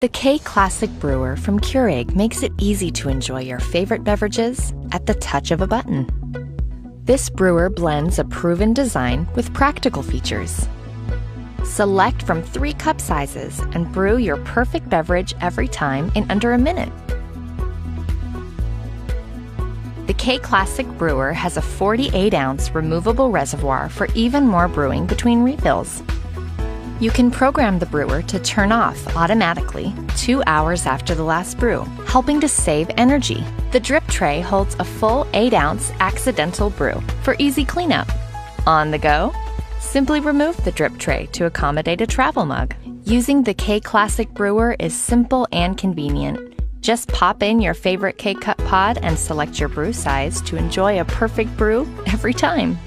The K Classic Brewer from Keurig makes it easy to enjoy your favorite beverages at the touch of a button. This brewer blends a proven design with practical features. Select from 3 cup sizes and brew your perfect beverage every time in under a minute. The K Classic Brewer has a 48-ounce removable reservoir for even more brewing between refills. You can program the brewer to turn off automatically 2 hours after the last brew, helping to save energy. The drip tray holds a full 8-ounce accidental brew for easy cleanup. On the go, simply remove the drip tray to accommodate a travel mug. Using the K Classic Brewer is simple and convenient. Just pop in your favorite K-Cup pod and select your brew size to enjoy a perfect brew every time.